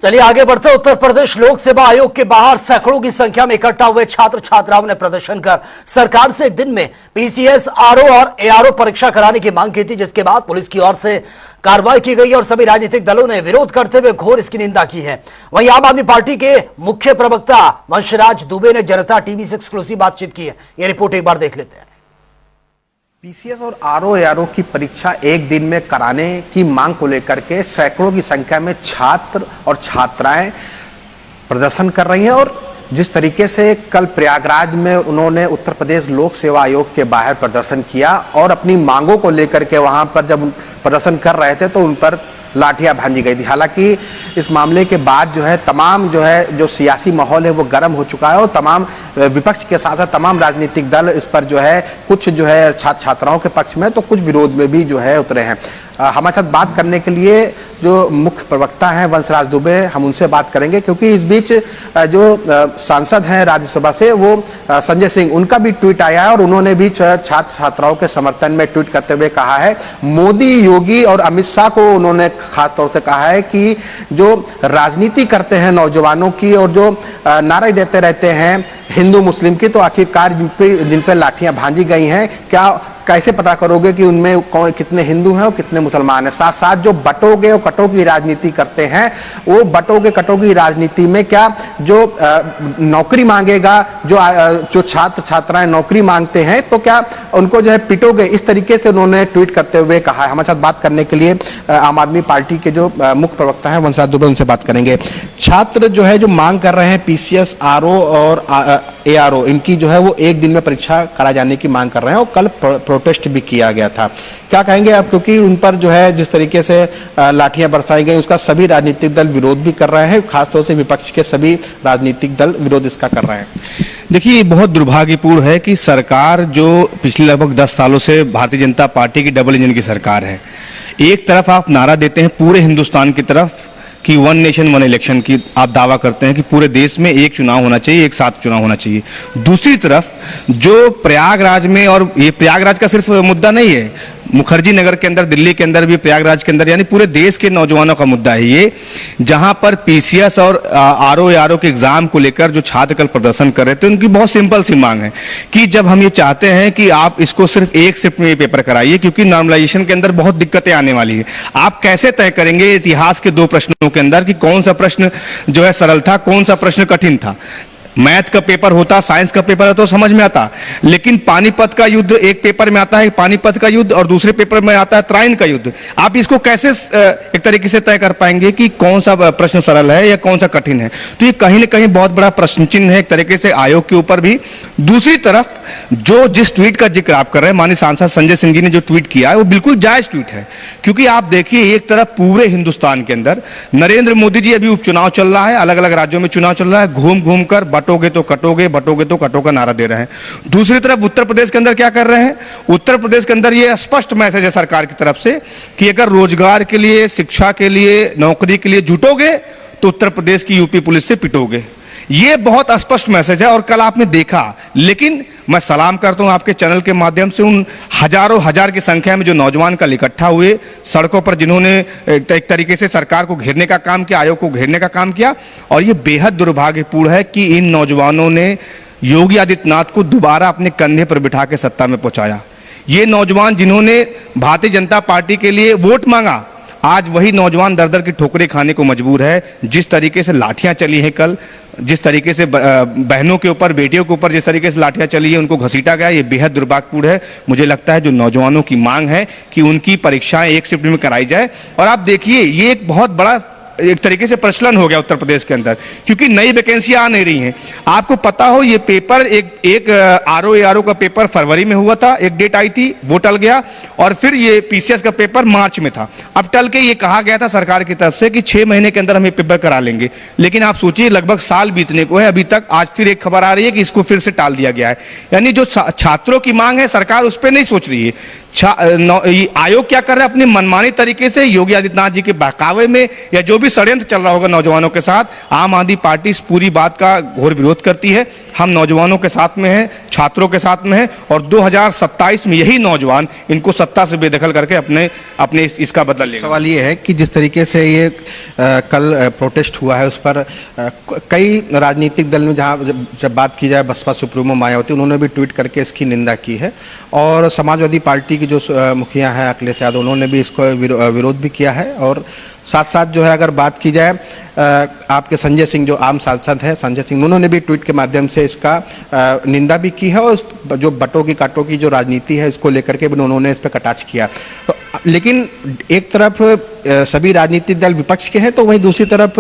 चलिए आगे बढ़ते। उत्तर प्रदेश लोक सेवा आयोग के बाहर सैकड़ों की संख्या में इकट्ठा हुए छात्र छात्राओं ने प्रदर्शन कर सरकार से एक दिन में पीसीएस, आरओ और एआरओ परीक्षा कराने की मांग की थी, जिसके बाद पुलिस की ओर से कार्रवाई की गई और सभी राजनीतिक दलों ने विरोध करते हुए घोर इसकी निंदा की है। वहीं आम आदमी पार्टी के मुख्य प्रवक्ता वंशराज दुबे ने जनता टीवी से एक्सक्लूसिव बातचीत की है। यह रिपोर्ट एक बार देख लेते हैं। पीसीएस और आरओ एआरओ की परीक्षा एक दिन में कराने की मांग को लेकर के सैकड़ों की संख्या में छात्र और छात्राएं प्रदर्शन कर रही हैं। और जिस तरीके से कल प्रयागराज में उन्होंने उत्तर प्रदेश लोक सेवा आयोग के बाहर प्रदर्शन किया और अपनी मांगों को लेकर के वहां पर जब प्रदर्शन कर रहे थे तो उन पर लाठियां भांजी गई थी। हालांकि इस मामले के बाद तमाम जो सियासी माहौल है वो गर्म हो चुका है और तमाम विपक्ष के साथ साथ तमाम राजनीतिक दल इस पर कुछ छात्र छात्राओं के पक्ष में तो कुछ विरोध में भी उतरे हैं। हमारे साथ बात करने के लिए जो मुख्य प्रवक्ता हैं वंशराज दुबे, हम उनसे बात करेंगे क्योंकि इस बीच जो सांसद हैं राज्यसभा से वो संजय सिंह, उनका भी ट्वीट आया है और उन्होंने भी छात्र छात्राओं के समर्थन में ट्वीट करते हुए कहा है, मोदी, योगी और अमित शाह को उन्होंने खास तौर से कहा है कि जो राजनीति करते हैं नौजवानों की और जो नारे देते रहते हैं हिंदू मुस्लिम की, तो आखिरकार जिन पे लाठियां भांजी गई हैं, कैसे पता करोगे कि उनमें कितने हिंदू हैं और कितने मुसलमान हैं? साथ साथ जो बटोगे और कटो की राजनीति करते हैं, वो बटोगे कटो की राजनीति में क्या जो नौकरी मांगेगा, जो छात्र छात्राएं नौकरी मांगते हैं, तो क्या उनको पिटोगे? इस तरीके से उन्होंने ट्वीट करते हुए कहा है। हमारे साथ बात करने के लिए आम आदमी पार्टी के जो मुख्य प्रवक्ता है वंशराज दुबे, उनसे बात करेंगे। छात्र जो मांग कर रहे हैं पीसीएस, आरओ और एआरओ, इनकी वो एक दिन में परीक्षा करा जाने की मांग कर रहे हैं और कल प्रोटेस्ट भी किया गया था। क्या कहेंगे आप, क्योंकि उन पर जिस तरीके से लाठियां बरसाई गई उसका सभी राजनीतिक दल विरोध भी कर रहे हैं, खासतौर से विपक्ष के सभी राजनीतिक दल विरोध इसका कर रहे हैं। देखिए, ये बहुत दुर्भाग्यपूर्ण है कि सरकार जो पिछले लगभग 10 सालों से भारतीय जनता पार्टी की डबल इंजन की सरकार है, एक तरफ आप नारा देते हैं पूरे हिंदुस्तान की तरफ कि 1 नेशन 1 इलेक्शन की आप दावा करते हैं कि पूरे देश में एक चुनाव होना चाहिए, एक साथ चुनाव होना चाहिए। दूसरी तरफ जो प्रयागराज में, और ये प्रयागराज का सिर्फ मुद्दा नहीं है, मुखर्जी नगर के अंदर, दिल्ली के अंदर भी, प्रयागराज के अंदर, यानी पूरे देश के नौजवानों का मुद्दा है ये, जहां पर पीसीएस और आरओ एआरओ के एग्जाम को लेकर जो छात्र कल प्रदर्शन कर रहे थे, उनकी बहुत सिंपल सी मांग है कि जब हम ये चाहते हैं कि आप इसको सिर्फ एक शिफ्ट में पेपर कराइए, क्योंकि नॉर्मलाइजेशन के अंदर बहुत दिक्कतें आने वाली है। आप कैसे तय करेंगे इतिहास के 2 प्रश्नों के अंदर कि कौन सा प्रश्न सरल था, कौन सा प्रश्न कठिन था? मैथ का पेपर होता, साइंस का पेपर है तो समझ में आता, लेकिन पानीपत का युद्ध एक पेपर में आता है, पानीपत का युद्ध, और दूसरे पेपर में आता है त्राइन का युद्ध। आप इसको कैसे एक तरीके से तय कर पाएंगे कि कौन सा प्रश्न सरल है या कौन सा कठिन है? तो ये कहीं ना कहीं बहुत बड़ा प्रश्न चिन्ह है एक तरीके से आयोग के ऊपर भी। दूसरी तरफ जिस ट्वीट का जिक्र आप कर रहे हैं, माननीय सांसद संजय सिंह जी ने जो ट्वीट किया है वो बिल्कुल जायज ट्वीट है, क्योंकि आप देखिए एक तरफ पूरे हिंदुस्तान के अंदर नरेंद्र मोदी जी, अभी उपचुनाव चल रहा है, अलग अलग राज्यों में चुनाव चल रहा है, घूम घूम कर बटोगे तो कटोगे, बटोगे तो कटो का नारा दे रहे हैं। दूसरी तरफ उत्तर प्रदेश के अंदर क्या कर रहे हैं? उत्तर प्रदेश के अंदर ये स्पष्ट मैसेज है सरकार की तरफ से कि अगर रोजगार के लिए, शिक्षा के लिए, नौकरी के लिए जुटोगे तो उत्तर प्रदेश की यूपी पुलिस से पिटोगे। ये बहुत स्पष्ट मैसेज है और कल आपने देखा। लेकिन मैं सलाम करता हूं आपके चैनल के माध्यम से उन हजारों हजार की संख्या में जो नौजवान कल इकट्ठा हुए सड़कों पर, जिन्होंने एक तरीके से सरकार को घेरने का काम किया, आयोग को घेरने का काम किया। और ये बेहद दुर्भाग्यपूर्ण है कि इन नौजवानों ने योगी आदित्यनाथ को दोबारा अपने कंधे पर बिठा के सत्ता में पहुंचाया। ये नौजवान जिन्होंने भारतीय जनता पार्टी के लिए वोट मांगा, आज वही नौजवान दर दर की ठोकरें खाने को मजबूर है। जिस तरीके से लाठियां चली हैं कल, जिस तरीके से बहनों के ऊपर, बेटियों के ऊपर जिस तरीके से लाठियां चली है, उनको घसीटा गया, ये बेहद दुर्भाग्यपूर्ण है। मुझे लगता है जो नौजवानों की मांग है कि उनकी परीक्षाएं एक शिफ्ट में कराई जाए। और आप देखिए ये एक बहुत बड़ा एक तरीके से प्रचलन हो गया उत्तर प्रदेश के अंदर, क्योंकि नई वैकेंसियां आ नहीं रही हैं। आपको पता हो ये पेपर एक आरओ एआरओ का पेपर फरवरी में हुआ था, एक डेट आई थी, वो टल गया, और फिर ये पीसीएस का पेपर मार्च में था। अब टल के ये कहा गया था सरकार की तरफ से कि 6 महीने के अंदर हम ये पेपर करा लेंगे, लेकिन आप सोचिए लगभग साल बीतने को है अभी तक। आज फिर एक खबर आ रही है कि इसको फिर से टाल दिया गया है। यानी जो छात्रों की मांग है सरकार उस पर नहीं सोच रही है। ये आयोग क्या कर रहा है? अपनी मनमानी तरीके से योगी आदित्यनाथ जी के बहकावे में या जो भी षड्यंत्र चल रहा होगा नौजवानों के साथ, आम आदमी पार्टी इस पूरी बात का घोर विरोध करती है। हम नौजवानों के साथ में हैं, छात्रों के साथ में हैं, और 2027 में यही नौजवान इनको सत्ता से बेदखल करके अपने इसका बदला लेगा। सवाल ये है कि जिस तरीके से ये कल प्रोटेस्ट हुआ है, उस पर कई राजनीतिक दल में, जब बात की जाए बसपा सुप्रीमो मायावती, उन्होंने भी ट्वीट करके इसकी निंदा की है, और समाजवादी पार्टी की जो मुखिया हैं अखिलेश यादव, उन्होंने भी इसको विरोध भी किया है। और साथ साथ जो है, अगर बात की जाए आपके संजय सिंह जो आम सांसद हैं, संजय सिंह, उन्होंने भी ट्वीट के माध्यम से इसका निंदा भी की है, और जो बटों की कांटों की जो राजनीति है इसको लेकर के भी उन्होंने इस पर कटाक्ष किया। तो लेकिन एक तरफ सभी राजनीतिक दल विपक्ष के हैं, तो वहीं दूसरी तरफ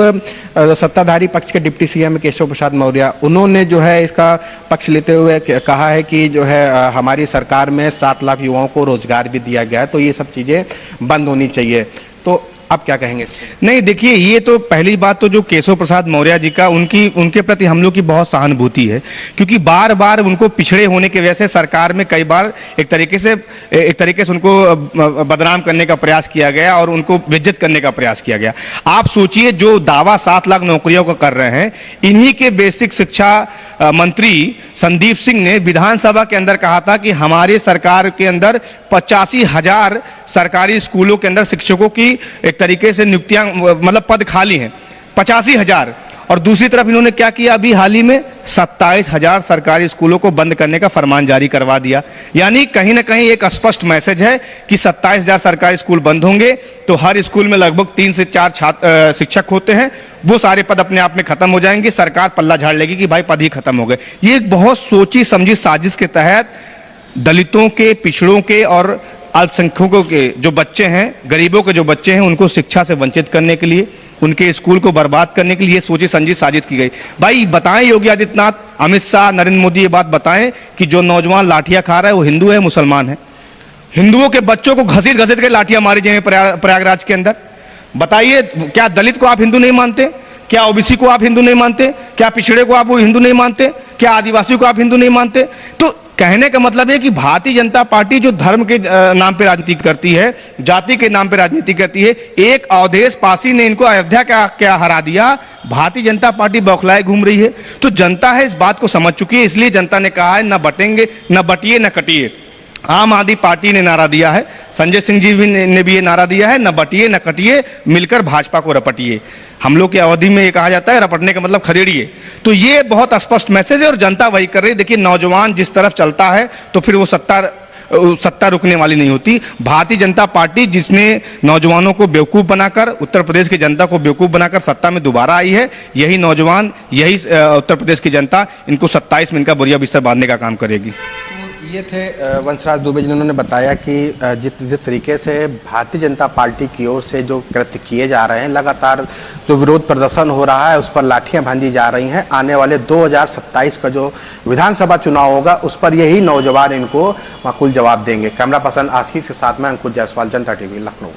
सत्ताधारी पक्ष के डिप्टी सीएम केशव प्रसाद मौर्य, उन्होंने जो है इसका पक्ष लेते हुए कहा है कि जो है हमारी सरकार में 7 लाख युवाओं को रोजगार भी दिया गया है, तो ये सब चीजें बंद होनी चाहिए। तो आप क्या कहेंगे? नहीं, देखिए, ये तो पहली बात तो जो केशव प्रसाद मौर्य जी का उनके प्रति हम लोग की बहुत सहानुभूति है, क्योंकि बार बार उनको पिछड़े होने की वजह से सरकार में कई बार एक तरीके से उनको बदनाम करने का प्रयास किया गया और उनको बेइज्जत करने का प्रयास किया गया। आप सोचिए, जो दावा 7 लाख नौकरियों का कर रहे हैं, इन्हीं के बेसिक शिक्षा मंत्री संदीप सिंह ने विधानसभा के अंदर कहा था कि हमारे सरकार के अंदर 85,000 सरकारी स्कूलों के अंदर शिक्षकों की एक तरीके से नियुक्तियां, मतलब पद खाली हैं, 85,000। और दूसरी तरफ इन्होंने क्या किया? अभी हाल ही में 27,000 सरकारी स्कूलों को बंद करने का फरमान जारी करवा दिया। यानी कहीं ना कहीं एक स्पष्ट मैसेज है कि 27,000 सरकारी स्कूल बंद होंगे तो हर स्कूल में लगभग 3 से 4 शिक्षक होते हैं, वो सारे पद अपने आप में खत्म हो जाएंगे, सरकार पल्ला झाड़ लेगी कि भाई पद ही खत्म हो गए। ये एक बहुत सोची समझी साजिश के तहत दलितों के, पिछड़ों के और अल्पसंख्यकों के जो बच्चे हैं, गरीबों के जो बच्चे हैं, उनको शिक्षा से वंचित करने के लिए, उनके स्कूल को बर्बाद करने के लिए सोची समझी साजिश की गई। भाई बताएं योगी आदित्यनाथ, अमित शाह, नरेंद्र मोदी ये बात बताएं कि जो नौजवान लाठियां खा रहा है वो हिंदू है, मुसलमान है? हिंदुओं के बच्चों को घसीट घसीट के लाठियां मारी जाए प्रयागराज के अंदर। बताइए, क्या दलित को आप हिंदू नहीं मानते? क्या ओबीसी को आप हिंदू नहीं मानते? क्या पिछड़े को आप वो हिंदू नहीं मानते? क्या आदिवासी को आप हिंदू नहीं मानते? तो कहने का मतलब है कि भारतीय जनता पार्टी जो धर्म के नाम पे राजनीति करती है, जाति के नाम पे राजनीति करती है, एक अवधेश पासी ने इनको अयोध्या का क्या हरा दिया, भारतीय जनता पार्टी बौखलाए घूम रही है। तो जनता है इस बात को समझ चुकी है, इसलिए जनता ने कहा है, न बटेंगे, न बटिए, न कटिए। आम आदमी पार्टी ने नारा दिया है, संजय सिंह जी ने भी ये नारा दिया है, न बटिए न कटिए, मिलकर भाजपा को रपटिए। हम लोग की अवधि में ये कहा जाता है रपटने का मतलब खदेड़िए। तो ये बहुत स्पष्ट मैसेज है और जनता वही कर रही है। देखिए, नौजवान जिस तरफ चलता है तो फिर वो सत्ता रुकने वाली नहीं होती। भारतीय जनता पार्टी जिसने नौजवानों को बेवकूफ़ बनाकर, उत्तर प्रदेश की जनता को बेवकूफ़ बनाकर सत्ता में दोबारा आई है, यही नौजवान, यही उत्तर प्रदेश की जनता इनको 27 में इनका बोरिया बिस्तर बांधने का काम करेगी। ये थे वंशराज दुबे, जिन्होंने बताया कि जिस तरीके से भारतीय जनता पार्टी की ओर से जो कृत्य किए जा रहे हैं, लगातार जो विरोध प्रदर्शन हो रहा है, उस पर लाठियां बांधी जा रही हैं। आने वाले 2027 का जो विधानसभा चुनाव होगा, उस पर यही नौजवान इनको माकूल जवाब देंगे। कैमरा पर्सन आशीष के साथ में अंकुश जायसवाल, जनता टीवी, लखनऊ।